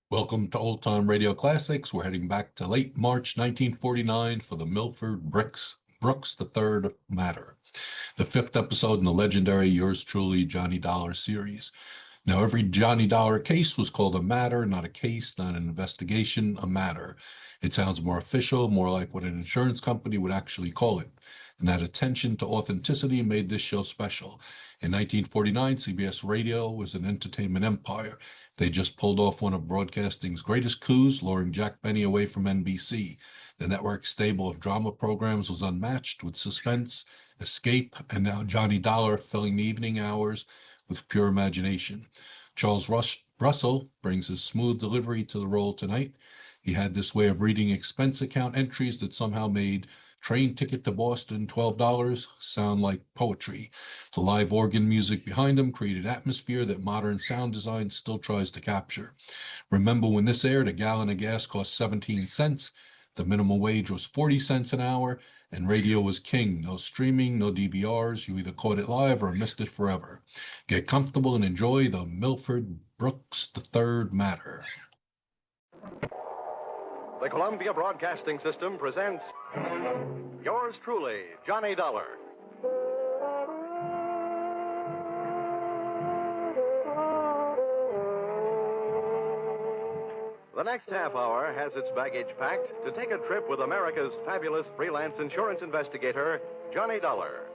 Welcome to Old Time Radio Classics. We're heading back to late March 1949 for the Milford Brooks III matter, the fifth episode in the legendary Yours Truly Johnny Dollar series. Now, every Johnny Dollar case was called a matter, not a case, not an investigation, a matter. It sounds more official, more like what an insurance company would actually call it. And that attention to authenticity made this show special. In 1949, CBS Radio was an entertainment empire. They just pulled off one of broadcasting's greatest coups, luring Jack Benny away from NBC. The network's stable of drama programs was unmatched, with suspense, escape, and now Johnny Dollar filling the evening hours with pure imagination. Charles Russell brings his smooth delivery to the role tonight. He had this way of reading expense account entries that somehow made train ticket to Boston, $12, sound like poetry. The live organ music behind him created atmosphere that modern sound design still tries to capture. Remember when this aired, a gallon of gas cost 17 cents. The minimum wage was 40 cents an hour, and radio was king. No streaming, no DVRs. You either caught it live or missed it forever. Get comfortable and enjoy the Milford Brooks III matter. The Columbia Broadcasting System presents Yours Truly, Johnny Dollar. The next half hour has its baggage packed to take a trip with America's fabulous freelance insurance investigator, Johnny Dollar.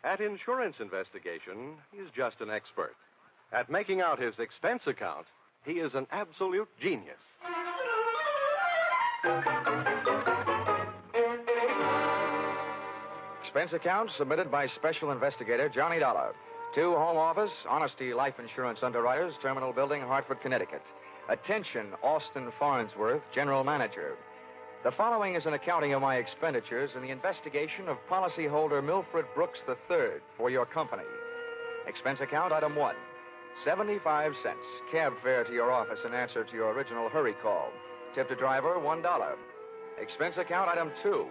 At insurance investigation, he's just an expert. At making out his expense account, he is an absolute genius. Expense account submitted by Special Investigator Johnny Dollar to Home Office, Honesty Life Insurance Underwriters, Terminal Building, Hartford, Connecticut. Attention, Austin Farnsworth, General Manager. The following is an accounting of my expenditures in the investigation of policyholder Milford Brooks III for your company. Expense account item 1, 75 cents. Cab fare to your office in answer to your original hurry call. Tip to driver, $1. Expense account item 2,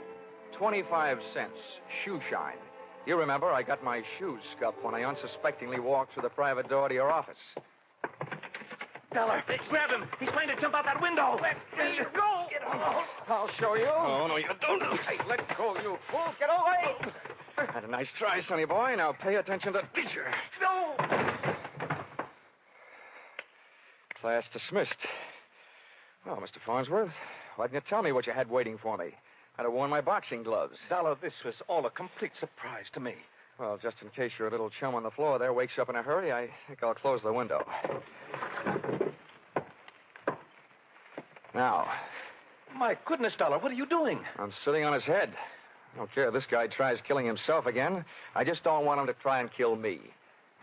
25 cents. Shoe shine. You remember I got my shoes scuffed when I unsuspectingly walked through the private door to your office. Dollar, grab him. He's trying to jump out that window. Let go. Get off. I'll show you. Oh, no, you don't. Hey, let go, you fool. Get away. Had a nice try, sonny boy. Now pay attention to teacher. No. Class dismissed. Well, Mr. Farnsworth, why didn't you tell me what you had waiting for me? I'd have worn my boxing gloves. Dollar, this was all a complete surprise to me. Well, just in case your little chum on the floor there wakes up in a hurry, I think I'll close the window. Now. My goodness, Dollar, what are you doing? I'm sitting on his head. I don't care if this guy tries killing himself again. I just don't want him to try and kill me.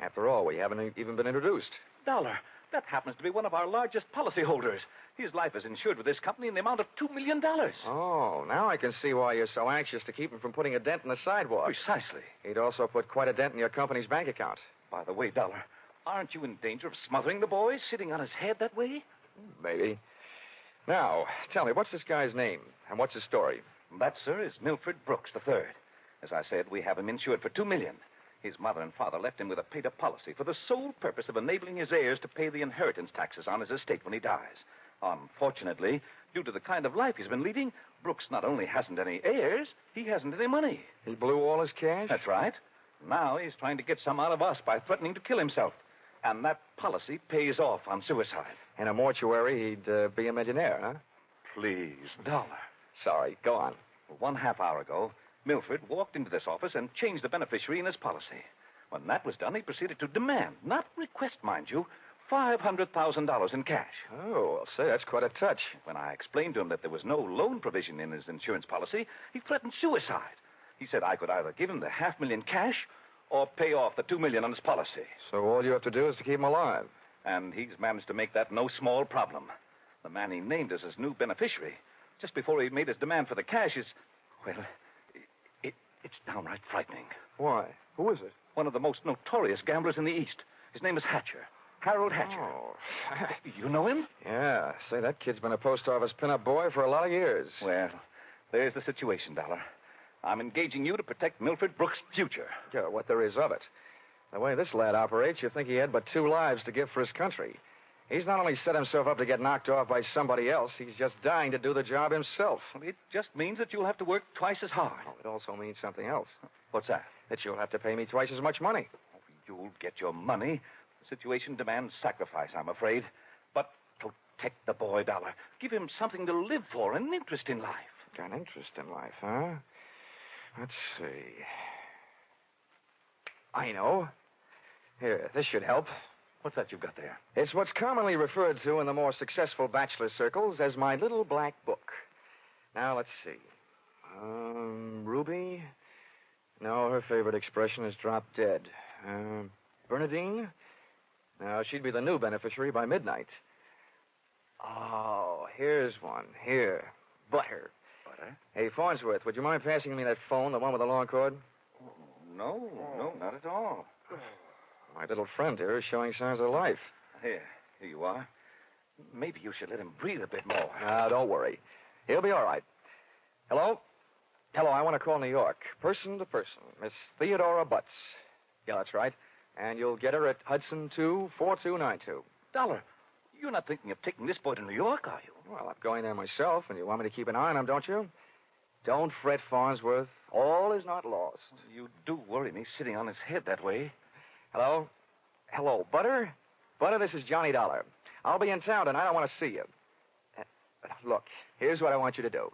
After all, we haven't even been introduced. Dollar, that happens to be one of our largest policyholders. His life is insured with this company in the amount of $2 million. Oh, now I can see why you're so anxious to keep him from putting a dent in the sidewalk. Precisely. He'd also put quite a dent in your company's bank account. By the way, Dollar, aren't you in danger of smothering the boy sitting on his head that way? Maybe. Now, tell me, what's this guy's name? And what's his story? That, sir, is Milford Brooks III. As I said, we have him insured for $2 million. His mother and father left him with a paid-up policy for the sole purpose of enabling his heirs to pay the inheritance taxes on his estate when he dies. Unfortunately, due to the kind of life he's been leading, Brooks not only hasn't any heirs, he hasn't any money. He blew all his cash? That's right. Now he's trying to get some out of us by threatening to kill himself. And that policy pays off on suicide. In a mortuary, he'd be a millionaire, huh? Please, Dollar. Sorry, go on. Well, 1/2 hour ago, Milford walked into this office and changed the beneficiary in his policy. When that was done, he proceeded to demand, not request, mind you, $500,000 in cash. Oh, well, say, that's quite a touch. When I explained to him that there was no loan provision in his insurance policy, he threatened suicide. He said I could either give him the $500,000 cash or pay off the $2 million on his policy. So all you have to do is to keep him alive. And he's managed to make that no small problem. The man he named as his new beneficiary, just before he made his demand for the cash, is, well, it's downright frightening. Why? Who is it? One of the most notorious gamblers in the East. His name is Hatcher. Harold Hatcher. Oh. You know him? Yeah. Say, that kid's been a post office pinup boy for a lot of years. Well, there's the situation, Dollar. I'm engaging you to protect Milford Brooks' future. Yeah, what there is of it. The way this lad operates, you think he had but 2 lives to give for his country. He's not only set himself up to get knocked off by somebody else, he's just dying to do the job himself. Well, it just means that you'll have to work twice as hard. Oh, it also means something else. What's that? That you'll have to pay me twice as much money. You'll get your money. The situation demands sacrifice, I'm afraid. But protect the boy, Dollar. Give him something to live for, an interest in life. Got an interest in life, huh? Let's see. I know. Here, this should help. What's that you've got there? It's what's commonly referred to in the more successful bachelor circles as my little black book. Now, let's see. Ruby? No, her favorite expression is drop dead. Bernadine? No, she'd be the new beneficiary by midnight. Oh, here's one. Here. Butter. Butter? Hey, Farnsworth, would you mind passing me that phone, the one with the long cord? No, not at all. My little friend here is showing signs of life. Here you are. Maybe you should let him breathe a bit more. Don't worry. He'll be all right. Hello? Hello, I want to call New York. Person to person. Miss Theodora Butts. Yeah, that's right. And you'll get her at Hudson 24292. Dollar, you're not thinking of taking this boy to New York, are you? Well, I'm going there myself, and you want me to keep an eye on him, don't you? Don't fret, Farnsworth. All is not lost. You do worry me sitting on his head that way. Hello? Hello, Butter? Butter, this is Johnny Dollar. I'll be in town tonight. I want to see you. Look, here's what I want you to do.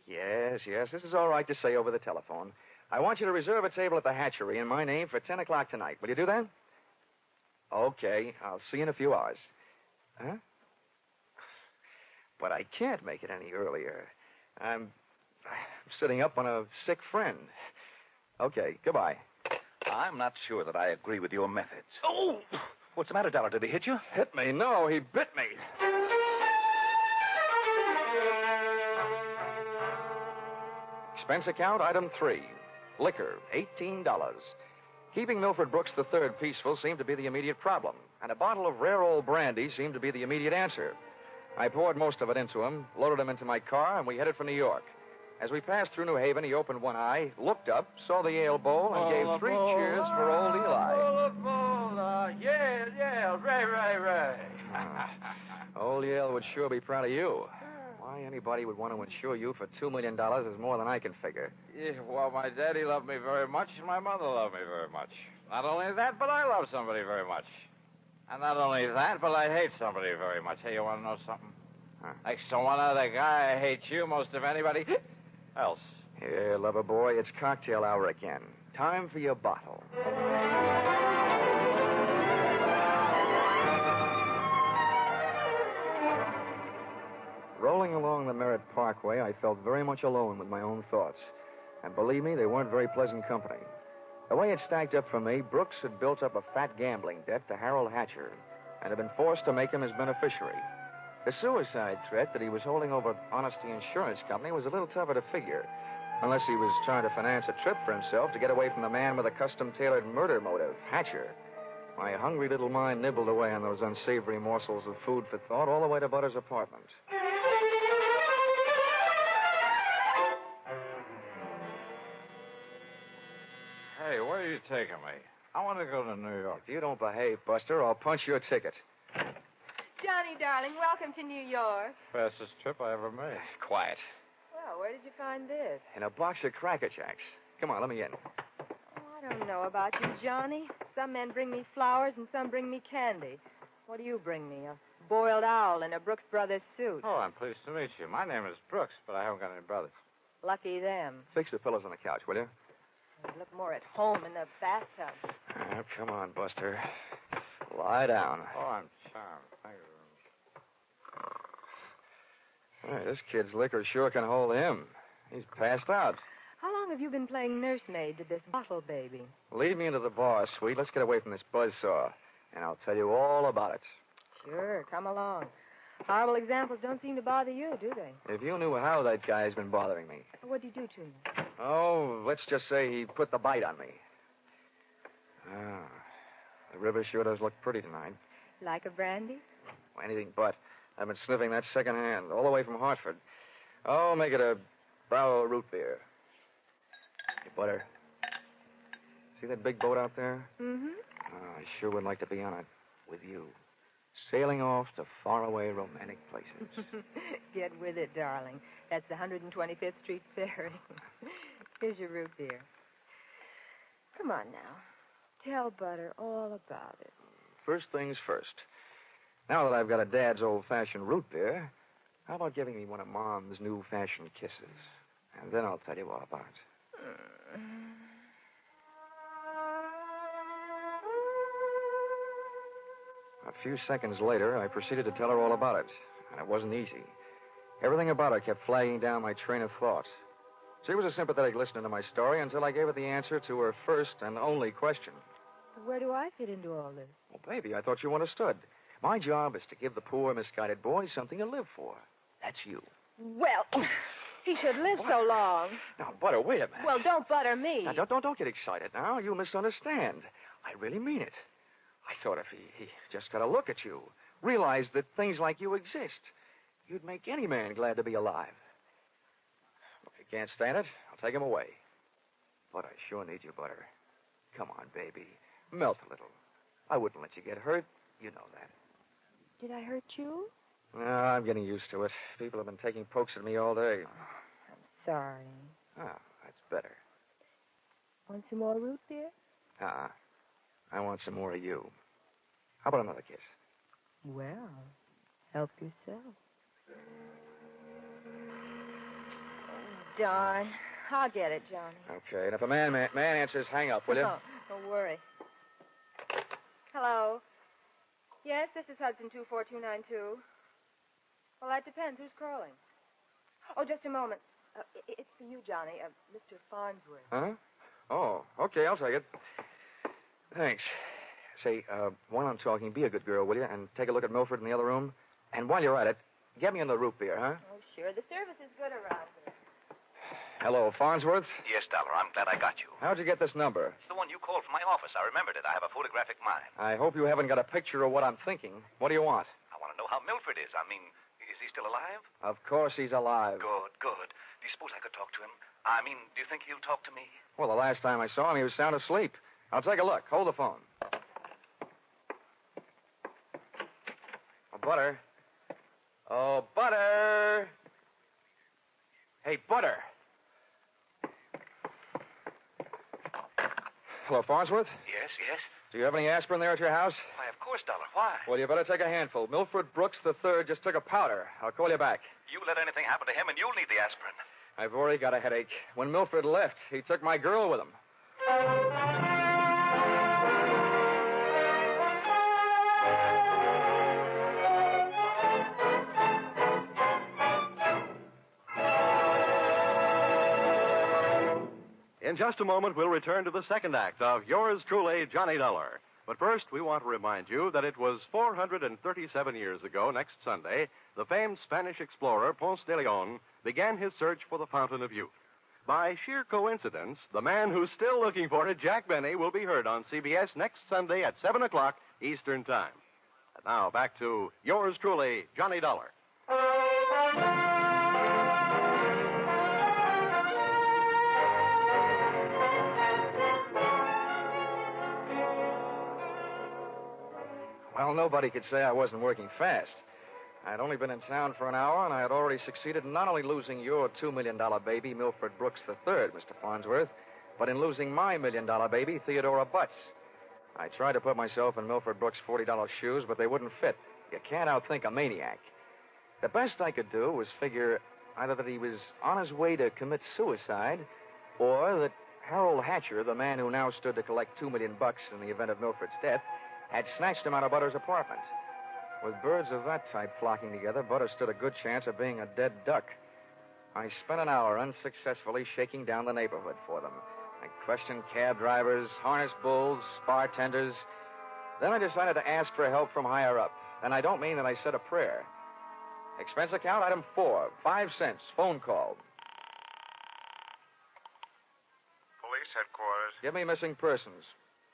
Yes, this is all right to say over the telephone. I want you to reserve a table at the hatchery in my name for 10 o'clock tonight. Will you do that? Okay, I'll see you in a few hours. Huh? But I can't make it any earlier. I'm sitting up on a sick friend. Okay, goodbye. I'm not sure that I agree with your methods. Oh! What's the matter, Dollar? Did he hit you? Hit me? No, he bit me. Expense account, item 3. Liquor, $18. Keeping Milford Brooks III peaceful seemed to be the immediate problem, and a bottle of rare old brandy seemed to be the immediate answer. I poured most of it into him, loaded him into my car, and we headed for New York. As we passed through New Haven, he opened one eye, looked up, saw the ale bowl, and gave 3 cheers for old Eli. Yeah, right. Old Yale would sure be proud of you. Why anybody would want to insure you for $2 million is more than I can figure. Yeah, well, my daddy loved me very much, and my mother loved me very much. Not only that, but I love somebody very much. And not only that, but I hate somebody very much. Hey, you want to know something? Huh. Next to one other guy, I hate you most of anybody else. Here, lover boy, it's cocktail hour again. Time for your bottle. Rolling along the Merritt Parkway, I felt very much alone with my own thoughts. And believe me, they weren't very pleasant company. The way it stacked up for me, Brooks had built up a fat gambling debt to Harold Hatcher and had been forced to make him his beneficiary. The suicide threat that he was holding over Honesty Insurance Company was a little tougher to figure, unless he was trying to finance a trip for himself to get away from the man with a custom-tailored murder motive, Hatcher. My hungry little mind nibbled away on those unsavory morsels of food for thought all the way to Butter's apartment. Hey, where are you taking me? I want to go to New York. If you don't behave, Buster, I'll punch your ticket. Johnny, darling, welcome to New York. Fastest trip I ever made. Quiet. Well, where did you find this? In a box of Cracker Jacks. Come on, let me in. Oh, I don't know about you, Johnny. Some men bring me flowers and some bring me candy. What do you bring me? A boiled owl in a Brooks Brothers suit. Oh, I'm pleased to meet you. My name is Brooks, but I haven't got any brothers. Lucky them. Fix the pillows on the couch, will you? They look more at home in the bathtub. Oh, come on, Buster. Lie down. Oh, I'm charmed. Thank you. Hey, this kid's liquor sure can hold him. He's passed out. How long have you been playing nursemaid to this bottle baby? Lead me into the bar, sweet. Let's get away from this buzzsaw, and I'll tell you all about it. Sure, come along. Horrible examples don't seem to bother you, do they? If you knew how that guy's been bothering me. What'd you do to me? Oh, let's just say he put the bite on me. The river sure does look pretty tonight. Like a brandy? Anything but. I've been sniffing that second hand, all the way from Hartford. Oh, make it a Bravo root beer. Hey, Butter. See that big boat out there? Mm-hmm. Oh, I sure would like to be on it with you. Sailing off to faraway romantic places. Get with it, darling. That's the 125th Street Ferry. Here's your root beer. Come on now. Tell Butter all about it. First things first. Now that I've got a Dad's old-fashioned root beer, how about giving me one of Mom's new-fashioned kisses? And then I'll tell you all about it. A few seconds later, I proceeded to tell her all about it, and it wasn't easy. Everything about her kept flagging down my train of thought. She was a sympathetic listener to my story until I gave her the answer to her first and only question. Where do I fit into all this? Well, baby, I thought you understood. My job is to give the poor, misguided boy something to live for. That's you. Well, he should live so long. Now, Butter, wait a minute. Well, don't butter me. Now, don't get excited now. You misunderstand. I really mean it. I thought if he just got a look at you, realized that things like you exist, you'd make any man glad to be alive. If you can't stand it, I'll take him away. But I sure need you, Butter. Come on, baby. Melt a little. I wouldn't let you get hurt. You know that. Did I hurt you? No, I'm getting used to it. People have been taking pokes at me all day. I'm sorry. Ah, that's better. Want some more root beer? I want some more of you. How about another kiss? Well, help yourself. Darn. I'll get it, Johnny. Okay, and if a man answers, hang up, will you? Oh, don't worry. Hello. Yes, this is Hudson 24292. Well, that depends. Who's calling? Oh, just a moment. It's for you, Johnny. Mr. Farnsworth. Huh? Oh, okay, I'll take it. Thanks. Say, while I'm talking, be a good girl, will you? And take a look at Milford in the other room. And while you're at it, get me in the root beer, huh? Oh, sure. The service is good around here. Hello, Farnsworth. Yes, Dollar, I'm glad I got you. How'd you get this number? It's the one you called from my office. I remembered it. I have a photographic mind. I hope you haven't got a picture of what I'm thinking. What do you want? I want to know how Milford is. I mean, is he still alive? Of course he's alive. Good, good. Do you suppose I could talk to him? I mean, do you think he'll talk to me? Well, the last time I saw him, he was sound asleep. I'll take a look. Hold the phone. Oh, Butter. Oh, Butter. Hey, Butter. Hello, Farnsworth? Yes, yes. Do you have any aspirin there at your house? Why, of course, Dollar. Why? Well, you better take a handful. Milford Brooks III just took a powder. I'll call you back. You let anything happen to him, and you'll need the aspirin. I've already got a headache. When Milford left, he took my girl with him. In just a moment, we'll return to the second act of Yours Truly, Johnny Dollar. But first, we want to remind you that it was 437 years ago, next Sunday, the famed Spanish explorer Ponce de Leon began his search for the Fountain of Youth. By sheer coincidence, the man who's still looking for it, Jack Benny, will be heard on CBS next Sunday at 7 o'clock Eastern Time. And now, back to Yours Truly, Johnny Dollar. Well, nobody could say I wasn't working fast. I'd only been in town for an hour, and I had already succeeded in not only losing your $2 million baby, Milford Brooks III, Mr. Farnsworth, but in losing my $1 million baby, Theodora Butts. I tried to put myself in Milford Brooks' $40 shoes, but they wouldn't fit. You can't outthink a maniac. The best I could do was figure either that he was on his way to commit suicide, or that Harold Hatcher, the man who now stood to collect $2 million in the event of Milford's death, had snatched him out of Butter's apartment. With birds of that type flocking together, Butter stood a good chance of being a dead duck. I spent an hour unsuccessfully shaking down the neighborhood for them. I questioned cab drivers, harness bulls, bartenders. Then I decided to ask for help from higher up. And I don't mean that I said a prayer. Expense account, item 4, 5 cents, phone call. Police headquarters. Give me missing persons.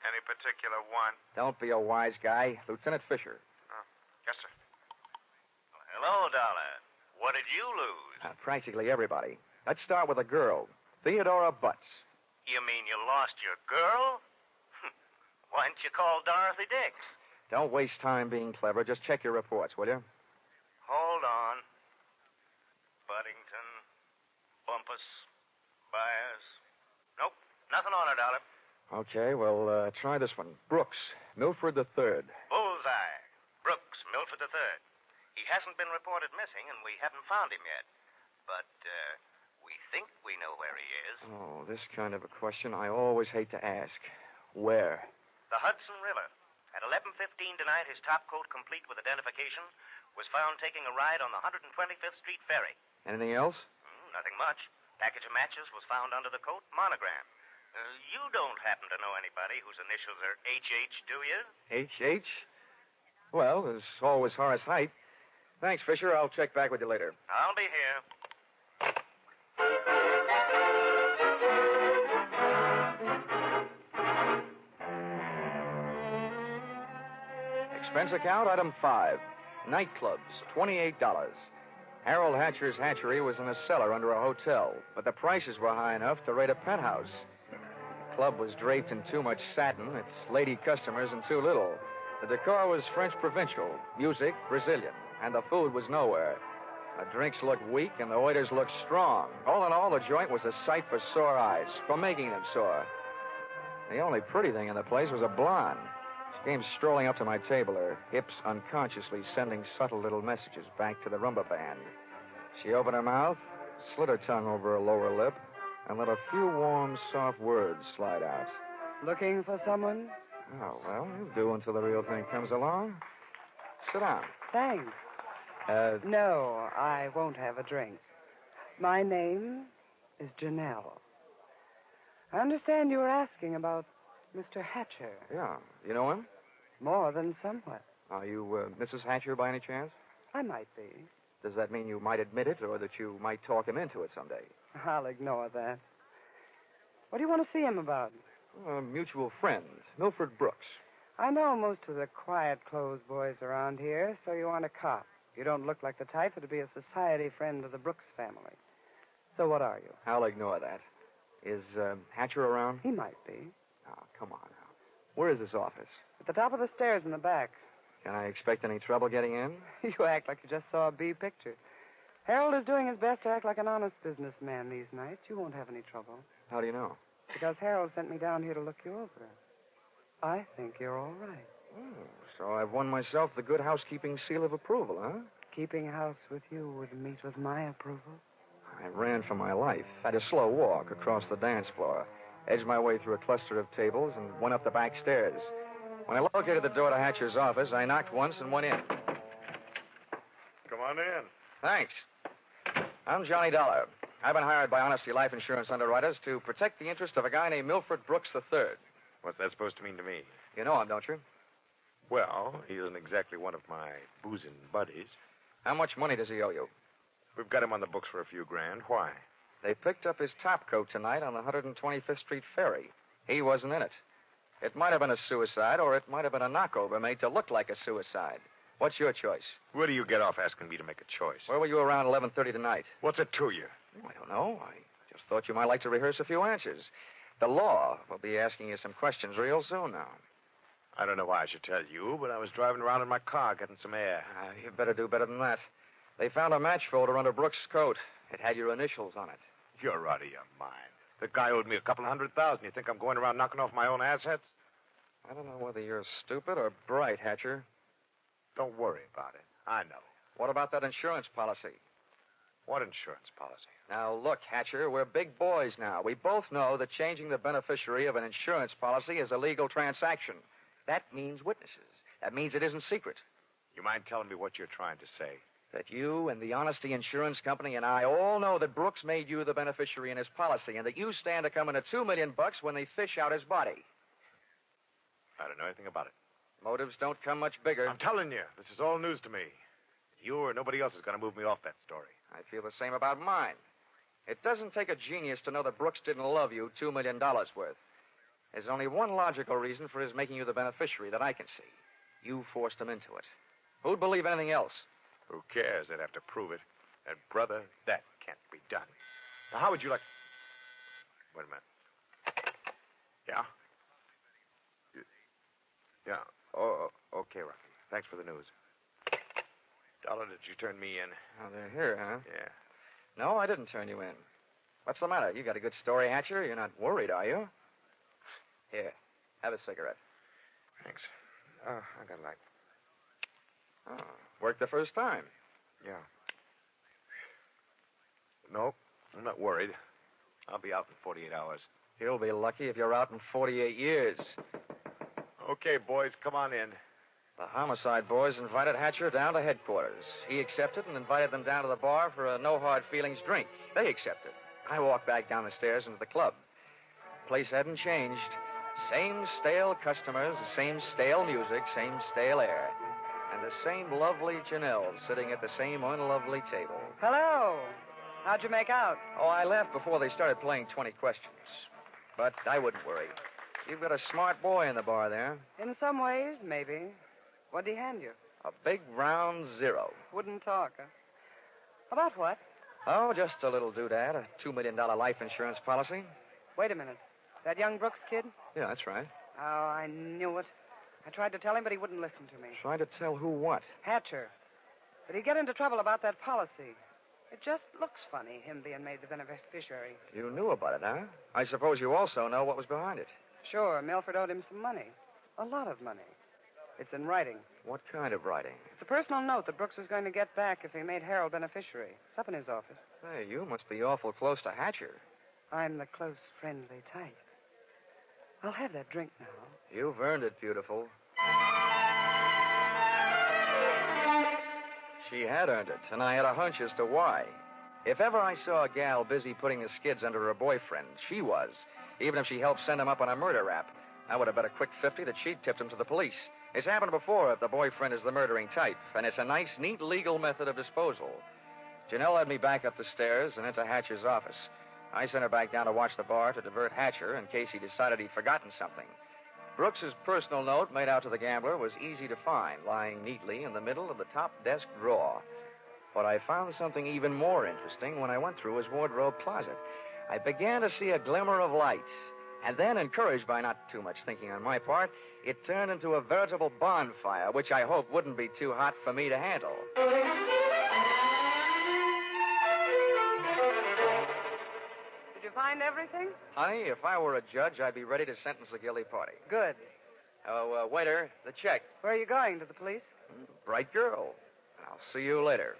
Any particular one? Don't be a wise guy. Lieutenant Fisher. Yes, sir. Hello, Dollar. What did you lose? Practically everybody. Let's start with a girl, Theodora Butts. You mean you lost your girl? Why didn't you call Dorothy Dix? Don't waste time being clever. Just check your reports, will you? Hold on. Buddington, Bumpus, Byers. Nope, nothing on it, Dollar. Okay, well, try this one. Brooks, Milford III. Bullseye. Brooks, Milford III. He hasn't been reported missing, and we haven't found him yet. But, we think we know where he is. Oh, this kind of a question I always hate to ask. Where? The Hudson River. At 11:15 tonight, his top coat, complete with identification, was found taking a ride on the 125th Street ferry. Anything else? Nothing much. Package of matches was found under the coat, monogram. You don't happen to know anybody whose initials are H.H., do you? H.H.? Well, there's always Horace Height. Thanks, Fisher. I'll check back with you later. I'll be here. Expense account, item 5. Nightclubs, $28. Harold Hatcher's hatchery was in a cellar under a hotel, but the prices were high enough to rate a penthouse. The club was draped in too much satin, its lady customers in too little. The decor was French provincial, music Brazilian, and the food was nowhere. The drinks looked weak and the waiters looked strong. All in all, the joint was a sight for sore eyes, for making them sore. The only pretty thing in the place was a blonde. She came strolling up to my table, her hips unconsciously sending subtle little messages back to the rumba band. She opened her mouth, slid her tongue over her lower lip, and let a few warm, soft words slide out. Looking for someone? Oh, well, you'll do until the real thing comes along. Sit down. Thanks. No, I won't have a drink. My name is Janelle. I understand you were asking about Mr. Hatcher. Yeah. You know him? More than somewhat. Are you Mrs. Hatcher by any chance? I might be. Does that mean you might admit it or that you might talk him into it someday? I'll ignore that. What do you want to see him about? A mutual friend, Milford Brooks. I know most of the quiet-clothes boys around here, so you aren't a cop. You don't look like the type to be a society friend of the Brooks family. So what are you? I'll ignore that. Is Hatcher around? He might be. Oh, come on now. Where is this office? At the top of the stairs in the back. Can I expect any trouble getting in? You act like you just saw a B picture. Harold is doing his best to act like an honest businessman these nights. You won't have any trouble. How do you know? Because Harold sent me down here to look you over. I think you're all right. Oh, so I've won myself the good housekeeping seal of approval, huh? Keeping house with you would meet with my approval. I ran for my life, had a slow walk across the dance floor, edged my way through a cluster of tables, and went up the back stairs. When I located the door to Hatcher's office, I knocked once and went in. Come on in. Thanks. I'm Johnny Dollar. I've been hired by Honesty Life Insurance underwriters to protect the interest of a guy named Milford Brooks III. What's that supposed to mean to me? You know him, don't you? Well, he isn't exactly one of my boozing buddies. How much money does he owe you? We've got him on the books for a few grand. Why? They picked up his top coat tonight on the 125th Street ferry. He wasn't in it. It might have been a suicide, or it might have been a knockover made to look like a suicide. What's your choice? Where do you get off asking me to make a choice? Where were you around 11:30 tonight? What's it to you? I don't know. I just thought you might like to rehearse a few answers. The law will be asking you some questions real soon now. I don't know why I should tell you, but I was driving around in my car getting some air. You better do better than that. They found a match folder under Brooks' coat. It had your initials on it. You're out of your mind. The guy owed me a couple $100,000. You think I'm going around knocking off my own assets? I don't know whether you're stupid or bright, Hatcher. Don't worry about it. I know. What about that insurance policy? What insurance policy? Now, look, Hatcher, we're big boys now. We both know that changing the beneficiary of an insurance policy is a legal transaction. That means witnesses. That means it isn't secret. You mind telling me what you're trying to say? That you and the Honesty Insurance Company and I all know that Brooks made you the beneficiary in his policy and that you stand to come into $2 million when they fish out his body. I don't know anything about it. Motives don't come much bigger. I'm telling you, this is all news to me. You or nobody else is going to move me off that story. I feel the same about mine. It doesn't take a genius to know that Brooks didn't love you $2 million worth. There's only one logical reason for his making you the beneficiary that I can see. You forced him into it. Who'd believe anything else? Who cares? They'd have to prove it. And, brother, that can't be done. Now, how would you like... Wait a minute. Yeah? Yeah. Oh, okay, Rocky. Thanks for the news. Dollar, did you turn me in? Oh, they're here, huh? Yeah. No, I didn't turn you in. What's the matter? You got a good story, Hatcher? You're not worried, are you? Here, have a cigarette. Thanks. Oh, I got a light. Oh, worked the first time. Yeah. Nope, I'm not worried. I'll be out in 48 hours. You'll be lucky if you're out in 48 years. Okay, boys, come on in. The homicide boys invited Hatcher down to headquarters. He accepted and invited them down to the bar for a no-hard-feelings drink. They accepted. I walked back down the stairs into the club. The place hadn't changed. Same stale customers, the same stale music, same stale air. And the same lovely Janelle sitting at the same unlovely table. Hello. How'd you make out? Oh, I left before they started playing 20 questions. But I wouldn't worry. You've got a smart boy in the bar there. In some ways, maybe. What'd he hand you? A big round zero. Wouldn't talk, huh? About what? Oh, just a little doodad, a $2 million life insurance policy. Wait a minute. That young Brooks kid? Yeah, that's right. Oh, I knew it. I tried to tell him, but he wouldn't listen to me. Trying to tell who what? Hatcher. But he'd get into trouble about that policy. It just looks funny, him being made the beneficiary. You knew about it, huh? I suppose you also know what was behind it. Sure, Milford owed him some money. A lot of money. It's in writing. What kind of writing? It's a personal note that Brooks was going to get back if he made Harold beneficiary. It's up in his office. Hey, you must be awful close to Hatcher. I'm the close, friendly type. I'll have that drink now. You've earned it, beautiful. She had earned it, and I had a hunch as to why. If ever I saw a gal busy putting the skids under her boyfriend, she was. Even if she helped send him up on a murder rap. I would have bet a quick 50 that she'd tipped him to the police. It's happened before if the boyfriend is the murdering type, and it's a nice, neat legal method of disposal. Janelle led me back up the stairs and into Hatcher's office. I sent her back down to watch the bar to divert Hatcher in case he decided he'd forgotten something. Brooks's personal note made out to the gambler was easy to find, lying neatly in the middle of the top desk drawer. But I found something even more interesting when I went through his wardrobe closet. I began to see a glimmer of light. And then, encouraged by not too much thinking on my part, it turned into a veritable bonfire, which I hoped wouldn't be too hot for me to handle. Did you find everything? Honey, if I were a judge, I'd be ready to sentence the guilty party. Good. Oh, waiter, the check. Where are you going? To the police? Bright girl. I'll see you later.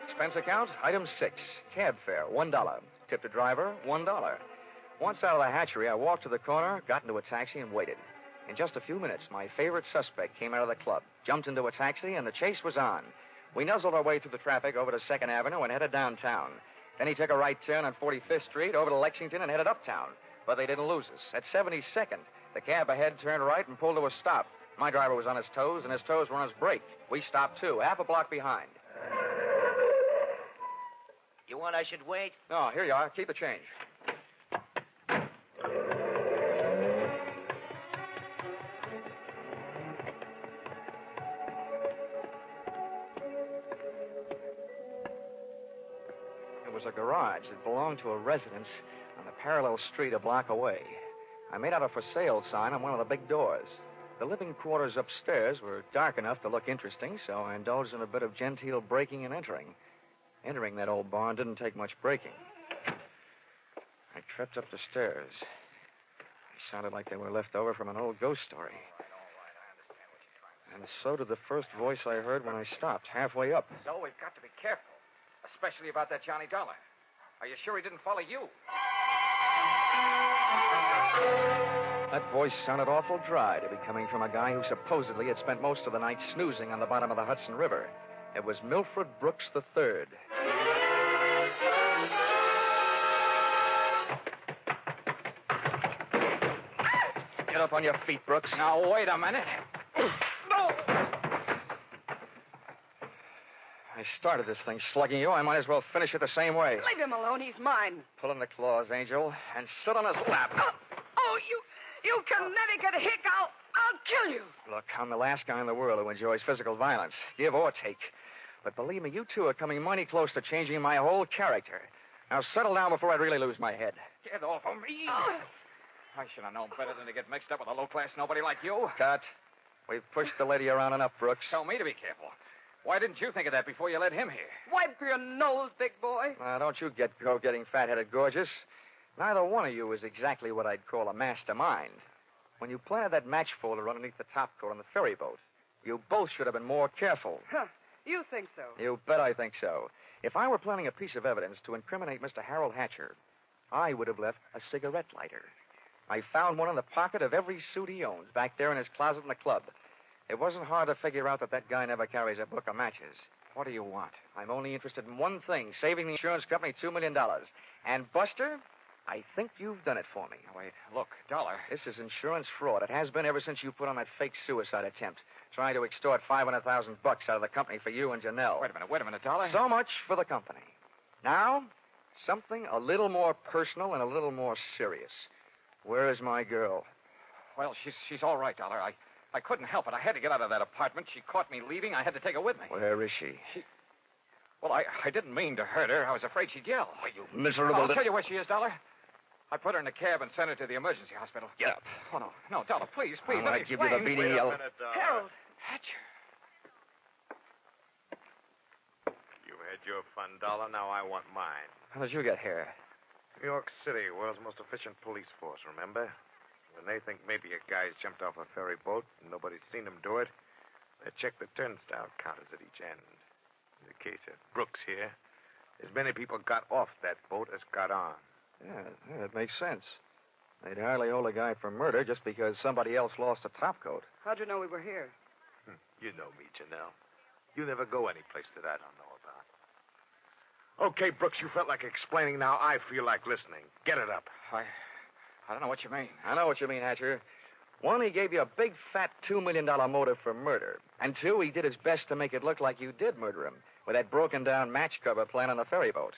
Expense account, item 6. Cab fare, $1. Tip the driver, $1. Once out of the hatchery, I walked to the corner, got into a taxi, and waited. In just a few minutes, my favorite suspect came out of the club, jumped into a taxi, and the chase was on. We nuzzled our way through the traffic over to 2nd Avenue and headed downtown. Then he took a right turn on 45th Street over to Lexington and headed uptown. But they didn't lose us. At 72nd, the cab ahead turned right and pulled to a stop. My driver was on his toes, and his toes were on his brake. We stopped, too, half a block behind. You want I should wait? No, here you are. Keep the change. It was a garage that belonged to a residence on the parallel street a block away. I made out a for sale sign on one of the big doors. The living quarters upstairs were dark enough to look interesting, so I indulged in a bit of genteel breaking and entering. Entering that old barn didn't take much breaking. I tripped up the stairs. They sounded like they were left over from an old ghost story. And so did the first voice I heard when I stopped, halfway up. So we've got to be careful, especially about that Johnny Dollar. Are you sure he didn't follow you? That voice sounded awful dry to be coming from a guy who supposedly had spent most of the night snoozing on the bottom of the Hudson River. It was Milford Brooks III. Get up on your feet, Brooks. Now, wait a minute. No! I started this thing slugging you. I might as well finish it the same way. Leave him alone. He's mine. Pull in the claws, Angel, and sit on his lap. Oh, you Connecticut hick. I'll kill you. Look, I'm the last guy in the world who enjoys physical violence, give or take. But believe me, you two are coming mighty close to changing my whole character. Now settle down before I really lose my head. Get off of me. I should have known better than to get mixed up with a low-class nobody like you. Cut. We've pushed the lady around enough, Brooks. Tell me to be careful. Why didn't you think of that before you led him here? Wipe your nose, big boy. Now, don't you go getting fat-headed, gorgeous. Neither one of you is exactly what I'd call a mastermind. When you planted that match folder underneath the topcoat on the ferry boat, you both should have been more careful. Huh. You think so? You bet I think so. If I were planning a piece of evidence to incriminate Mr. Harold Hatcher, I would have left a cigarette lighter. I found one in the pocket of every suit he owns, back there in his closet in the club. It wasn't hard to figure out that guy never carries a book of matches. What do you want? I'm only interested in one thing, saving the insurance company $2 million. And, Buster, I think you've done it for me. Wait, look, Dollar. This is insurance fraud. It has been ever since you put on that fake suicide attempt, trying to extort $500,000 out of the company for you and Janelle. Wait a minute, Dollar. So much for the company. Now, something a little more personal and a little more serious. Where is my girl? Well, she's all right, Dollar. I couldn't help it. I had to get out of that apartment. She caught me leaving. I had to take her with me. Where is she? Well, I didn't mean to hurt her. I was afraid she'd yell. Why, you miserable... I'll tell you where she is, Dollar. I put her in a cab and sent her to the emergency hospital. Get up. Oh, no, Dollar, please, let me give you the beating yell. Harold. Hatcher. You had your fun, Dollar. Now I want mine. How did you get here? New York City, world's most efficient police force, remember? When they think maybe a guy's jumped off a ferry boat and nobody's seen him do it, they check the turnstile counters at each end. In the case of Brooks here, as many people got off that boat as got on. Yeah, that makes sense. They'd hardly hold a guy for murder just because somebody else lost a topcoat. How'd you know we were here? You know me, Janelle. You never go any place that I don't know about. Okay, Brooks, you felt like explaining. Now I feel like listening. Get it up. I don't know what you mean. I know what you mean, Hatcher. One, he gave you a big, fat $2 million motive for murder. And two, he did his best to make it look like you did murder him with that broken-down match cover plan on the ferry boat.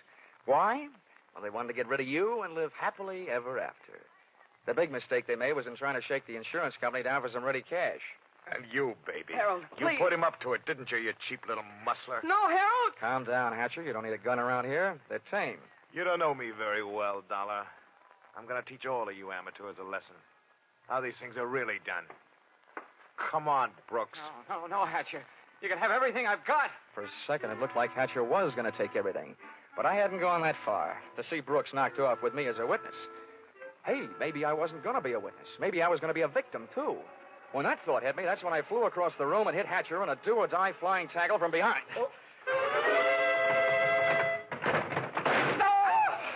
Why? Well, they wanted to get rid of you and live happily ever after. The big mistake they made was in trying to shake the insurance company down for some ready cash. And you, baby. Harold, you please. put him up to it, didn't you, you cheap little muscler? No, Harold! Calm down, Hatcher. You don't need a gun around here. They're tame. You don't know me very well, Dollar. I'm going to teach all of you amateurs a lesson. How these things are really done. Come on, Brooks. No, Hatcher. You can have everything I've got. For a second, it looked like Hatcher was going to take everything. But I hadn't gone that far to see Brooks knocked off with me as a witness. Hey, maybe I wasn't going to be a witness. Maybe I was going to be a victim, too. When that thought hit me, that's when I flew across the room and hit Hatcher in a do-or-die flying tackle from behind. Oh.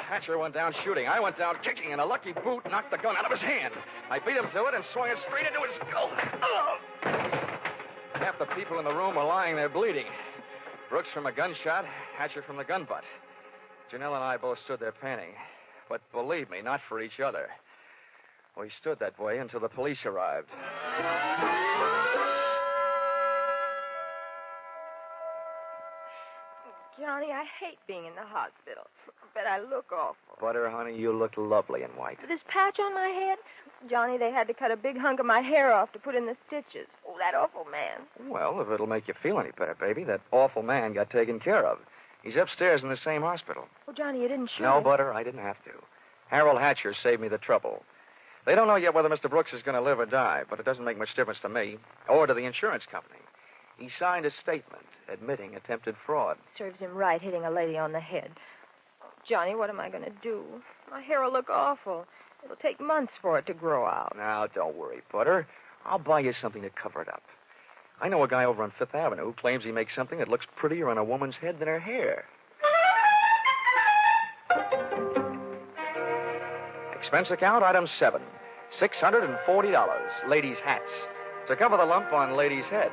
Hatcher went down shooting. I went down kicking, and a lucky boot knocked the gun out of his hand. I beat him to it and swung it straight into his skull. Oh! Half the people in the room were lying there bleeding. Brooks from a gunshot, Hatcher from the gun butt. Janelle and I both stood there panting. But believe me, not for each other. We stood that way until the police arrived. Johnny, I hate being in the hospital, but I look awful. Butter, honey, you look lovely in white. This patch on my head? Johnny, they had to cut a big hunk of my hair off to put in the stitches. Oh, that awful man. Well, if it'll make you feel any better, baby, that awful man got taken care of. He's upstairs in the same hospital. Oh, Johnny, you didn't shoot No, him. Butter, I didn't have to. Harold Hatcher saved me the trouble. They don't know yet whether Mr. Brooks is going to live or die, but it doesn't make much difference to me or to the insurance company. He signed a statement admitting attempted fraud. Serves him right hitting a lady on the head. Oh, Johnny, what am I going to do? My hair will look awful. It'll take months for it to grow out. Now, don't worry, Butter. I'll buy you something to cover it up. I know a guy over on Fifth Avenue who claims he makes something that looks prettier on a woman's head than her hair. Expense account, item 7. $640. Ladies' hats. To cover the lump on lady's head.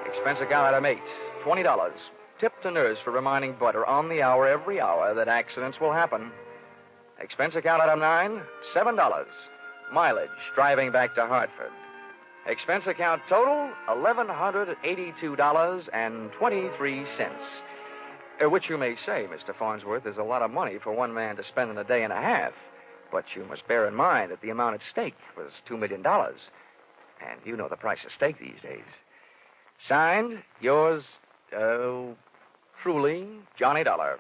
Expense account, item 8. $20. Tip to nurse for reminding Butter on the hour every hour that accidents will happen. Expense account, item 9. $7. Mileage driving back to Hartford. Expense account total, $1,182.23. Which you may say, Mr. Farnsworth, is a lot of money for one man to spend in a day and a half. But you must bear in mind that the amount at stake was $2 million. And you know the price of steak these days. Signed, yours, truly, Johnny Dollar.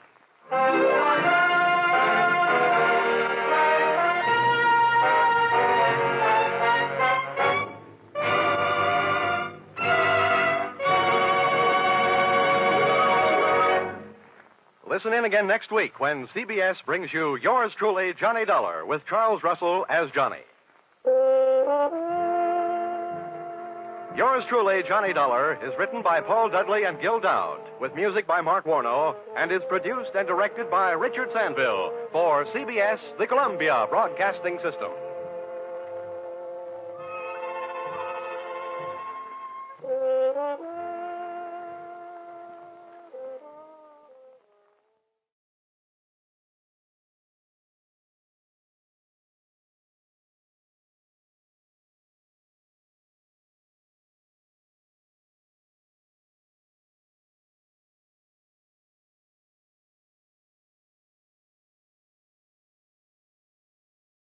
Listen in again next week when CBS brings you Yours Truly, Johnny Dollar, with Charles Russell as Johnny. Yours Truly, Johnny Dollar is written by Paul Dudley and Gil Dowd, with music by Mark Warno, and is produced and directed by Richard Sandville for CBS, the Columbia Broadcasting System.